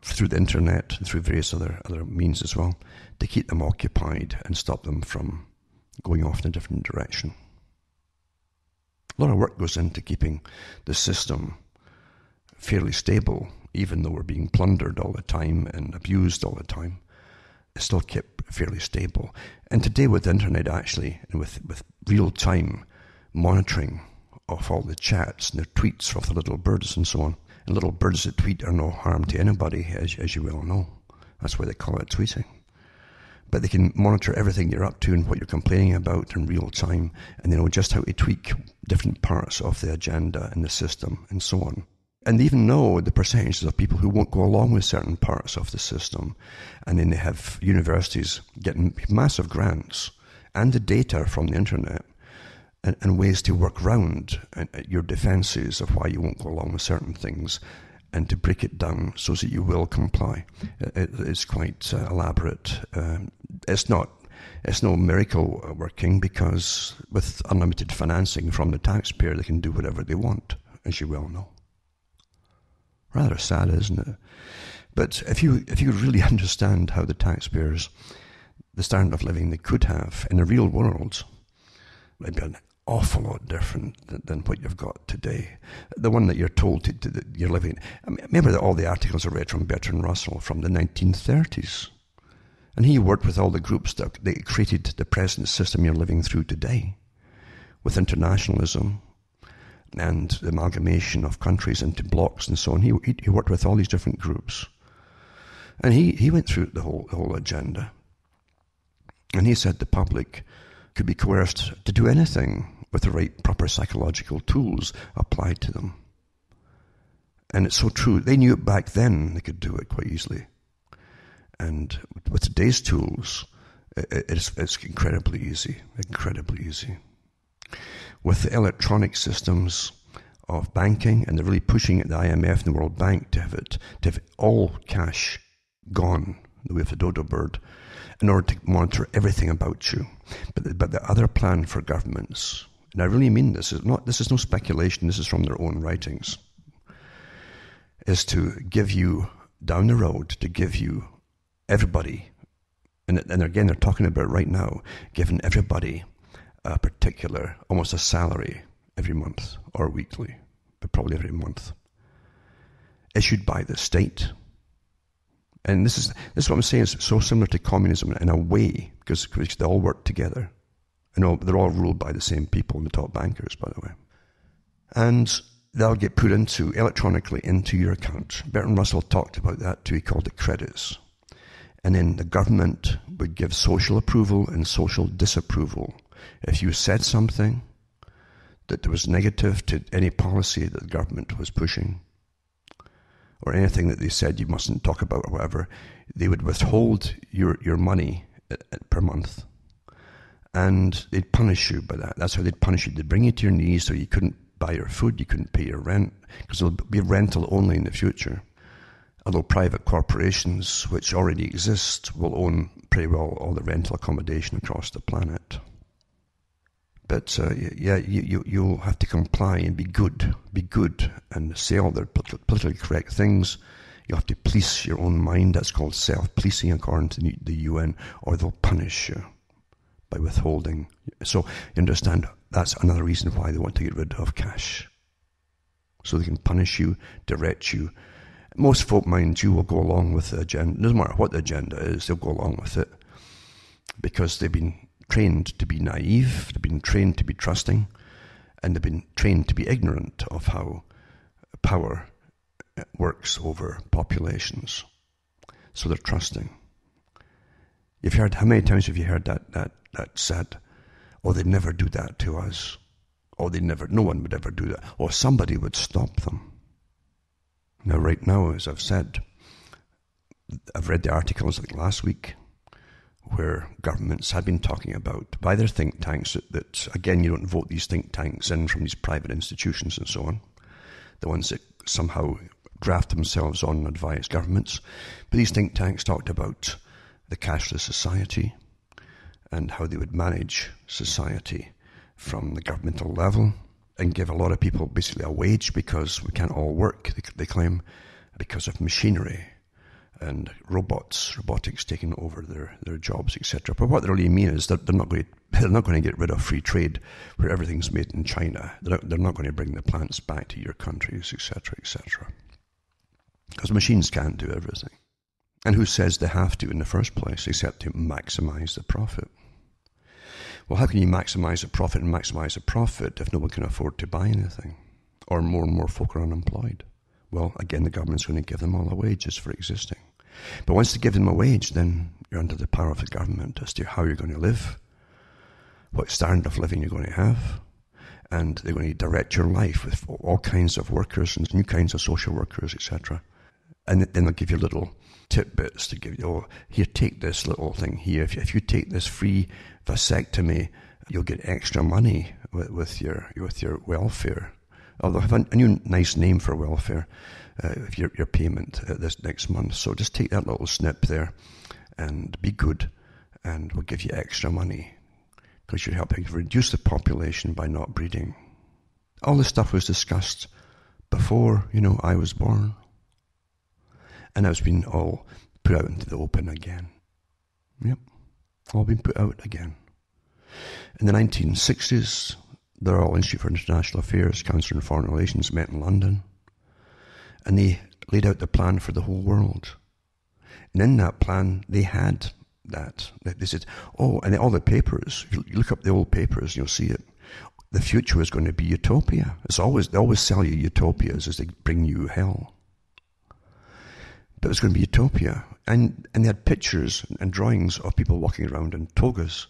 through the internet and through various other means as well, to keep them occupied and stop them from going off in a different direction. A lot of work goes into keeping the system fairly stable, even though we're being plundered all the time and abused all the time. It's still kept fairly stable. And today with the internet, actually, and with real-time monitoring of all the chats and the tweets of the little birds and so on. And little birds that tweet are no harm to anybody, as you well know. That's why they call it tweeting. But they can monitor everything you're up to and what you're complaining about in real time, and they know just how to tweak different parts of the agenda and the system and so on. And they even know the percentages of people who won't go along with certain parts of the system. And then they have universities getting massive grants and the data from the internet and ways to work around your defenses of why you won't go along with certain things and to break it down so that you will comply. It's quite elaborate. It's no miracle working, because with unlimited financing from the taxpayer, they can do whatever they want, as you well know. Rather sad, isn't it? But if you really understand how the taxpayers, the standard of living they could have in the real world, it'd be an awful lot different than what you've got today. The one that you're told that you're living. I mean, remember that all the articles I read from Bertrand Russell from the 1930s. And he worked with all the groups that created the present system you're living through today, with internationalism and the amalgamation of countries into blocks and so on. He worked with all these different groups. And he went through the whole agenda. And he said the public could be coerced to do anything with the right proper psychological tools applied to them. And it's so true. They knew it back then. They could do it quite easily. And with today's tools, it's incredibly easy. Incredibly easy. With the electronic systems of banking, and they're really pushing at the IMF and the World Bank to have all cash gone, the way of the dodo bird, in order to monitor everything about you. But the other plan for governments, and I really mean this is no speculation, this is from their own writings, is to give you, down the road, to give you everybody, and again they're talking about right now, giving everybody a particular, almost a salary every month or weekly, but probably every month, issued by the state. And this is what I'm saying, is so similar to communism in a way, because they all work together. And they're all ruled by the same people, the top bankers, by the way. And they'll get put electronically into your account. Bertrand Russell talked about that too. He called it credits. And then the government would give social approval and social disapproval. If you said something that was negative to any policy that the government was pushing, or anything that they said you mustn't talk about or whatever, they would withhold your money per month. And they'd punish you by that. That's how they'd punish you. They'd bring you to your knees so you couldn't buy your food, you couldn't pay your rent, because there'll be rental only in the future. Although private corporations, which already exist, will own pretty well all the rental accommodation across the planet. But you'll have to comply and be good, and say all the politically correct things. You have to police your own mind. That's called self-policing according to the UN, or they'll punish you by withholding. So you understand, that's another reason why they want to get rid of cash. So they can punish you, direct you. Most folk, mind you, will go along with the agenda. Doesn't matter what the agenda is, they'll go along with it, because they've been trained to be naive, they've been trained to be trusting, and they've been trained to be ignorant of how power works over populations. So they're trusting. How many times have you heard that said, oh, they'd never do that to us. Oh, no one would ever do that. Or somebody would stop them. Now, right now, as I've said, I've read the articles like last week where governments had been talking about, by their think tanks, that again, you don't vote these think tanks in from these private institutions and so on, the ones that somehow graft themselves on and advise governments. But these think tanks talked about the cashless society and how they would manage society from the governmental level and give a lot of people basically a wage, because we can't all work, they claim, because of machinery and robotics taking over their jobs, etc. But what they really mean is that they're not going to get rid of free trade where everything's made in China. They're not going to bring the plants back to your countries, etc., etc. Because machines can't do everything. And who says they have to in the first place, except to maximize the profit? Well, how can you maximize the profit and maximize the profit if no one can afford to buy anything? Or more and more folk are unemployed? Well, again, the government's going to give them all a wages for existing. But once they give them a wage, then you're under the power of the government as to how you're going to live, what standard of living you're going to have, and they're going to direct your life with all kinds of workers and new kinds of social workers, etc. And then they'll give you little tidbits to give you, oh, here, take this little thing here. If you take this free vasectomy, you'll get extra money with your welfare. Although I have a new nice name for welfare, your payment this next month. So just take that little snip there and be good, and we'll give you extra money because you're helping to reduce the population by not breeding. All this stuff was discussed before, I was born. And now it's been all put out into the open again. Yep, all been put out again. In the 1960s, the Royal Institute for International Affairs, Council on Foreign Relations, met in London, and they laid out the plan for the whole world. And in that plan, they had that. They said, and all the papers, if you look up the old papers, you'll see it. the future was going to be utopia. They always sell you utopias as they bring you hell. But it was going to be utopia. And they had pictures and drawings of people walking around in togas.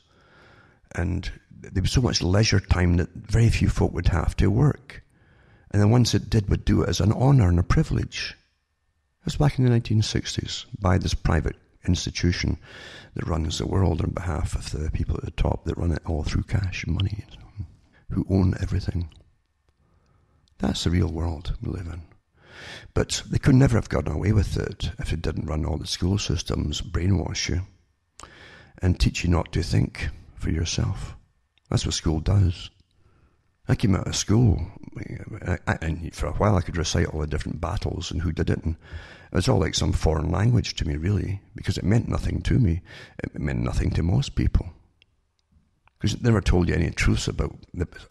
And there was so much leisure time that very few folk would have to work. And the ones that did would do it as an honour and a privilege. It was back in the 1960s by this private institution that runs the world on behalf of the people at the top that run it all through cash and money, who own everything. That's the real world we live in. But they could never have gotten away with it if they didn't run all the school systems, brainwash you, and teach you not to think for yourself. That's what school does. I came out of school, and for a while I could recite all the different battles and who did it, and it was all like some foreign language to me, really, because it meant nothing to me. It meant nothing to most people. Because it never told you any truths about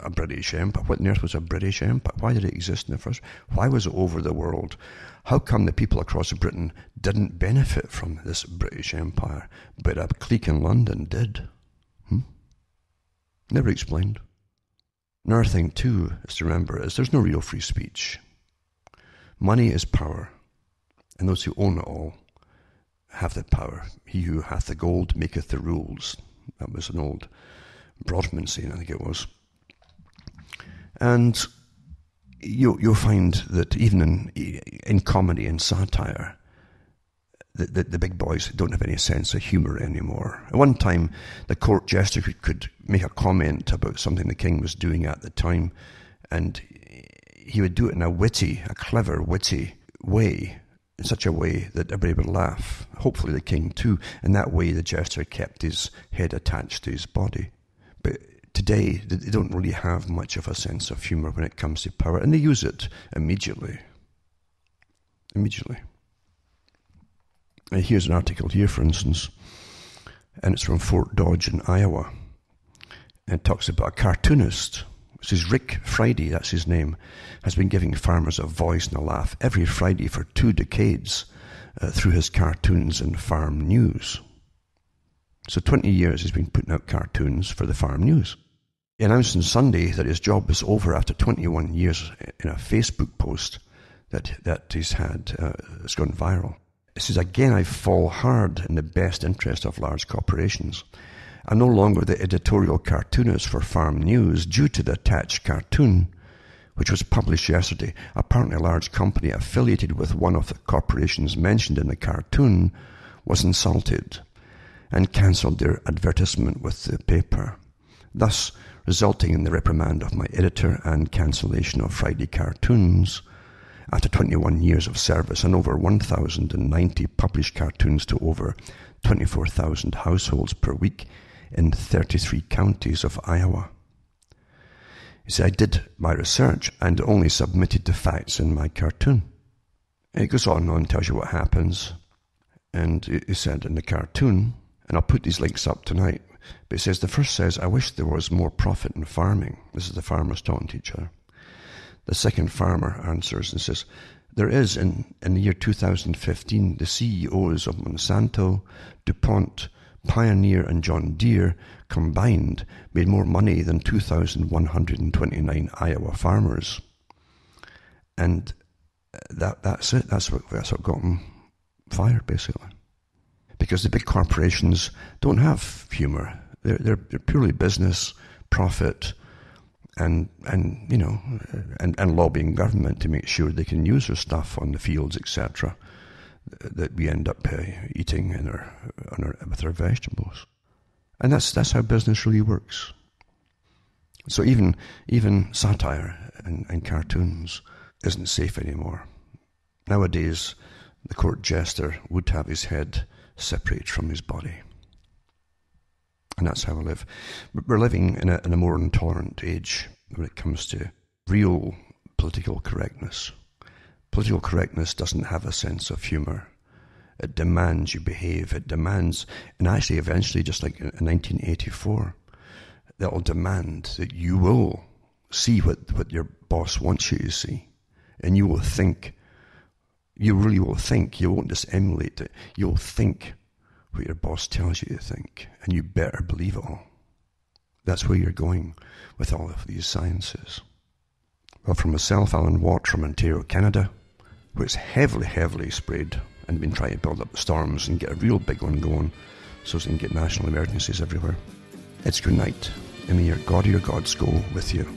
a British Empire. What on earth was a British Empire? Why did it exist in the first? Why was it over the world? How come the people across Britain didn't benefit from this British Empire, but a clique in London did? Never explained. Another thing, too, is to remember is there's no real free speech. Money is power, and those who own it all have the power. He who hath the gold maketh the rules. That was an old Broadman saying, I think it was. And you'll find that even in comedy and satire, the big boys don't have any sense of humour anymore. At one time, the court jester could make a comment about something the king was doing at the time, and he would do it in a clever, witty way, in such a way that everybody would laugh, hopefully the king too, and that way the jester kept his head attached to his body. But today, they don't really have much of a sense of humour when it comes to power, and they use it immediately. Here's an article here, for instance, and it's from Fort Dodge in Iowa. And it talks about a cartoonist. It says Rick Friday, that's his name, has been giving farmers a voice and a laugh every Friday for 2 decades through his cartoons and farm news. So 20 years he's been putting out cartoons for the farm news. He announced on Sunday that his job was over after 21 years in a Facebook post that he's had, it's gone viral. It says, again, I fall hard in the best interest of large corporations. I'm no longer the editorial cartoonist for farm news due to the attached cartoon, which was published yesterday. Apparently a large company affiliated with one of the corporations mentioned in the cartoon was insulted and cancelled their advertisement with the paper, thus resulting in the reprimand of my editor and cancellation of Friday cartoons. After 21 years of service and over 1,090 published cartoons to over 24,000 households per week in 33 counties of Iowa. He said, I did my research and only submitted the facts in my cartoon. And it goes on and tells you what happens. And he said in the cartoon, and I'll put these links up tonight, but it says, the first says, I wish there was more profit in farming. This is the farmers talking to each other. The second farmer answers and says, there is, in the year 2015, the CEOs of Monsanto, DuPont, Pioneer and John Deere combined made more money than 2,129 Iowa farmers. And that's it. That's what got them fired, basically. Because the big corporations don't have humour. They're purely business, profit, and lobbying government to make sure they can use their stuff on the fields, etc., that we end up eating with our vegetables. And that's how business really works. So even satire and cartoons isn't safe anymore. Nowadays, the court jester would have his head separated from his body. And that's how we live. We're living in a more intolerant age when it comes to real political correctness. Political correctness doesn't have a sense of humour. It demands you behave. It demands, and actually eventually, just like in 1984, that'll demand that you will see what your boss wants you to see. And you will think. You really will think. You won't just emulate it. You'll think what your boss tells you to think, and you better believe it all. That's where you're going with all of these sciences. Well, for myself, Alan Watt from Ontario, Canada, where it's heavily sprayed and been trying to build up storms and get a real big one going so they can get national emergencies everywhere. It's good night, and may your God or your gods go with you.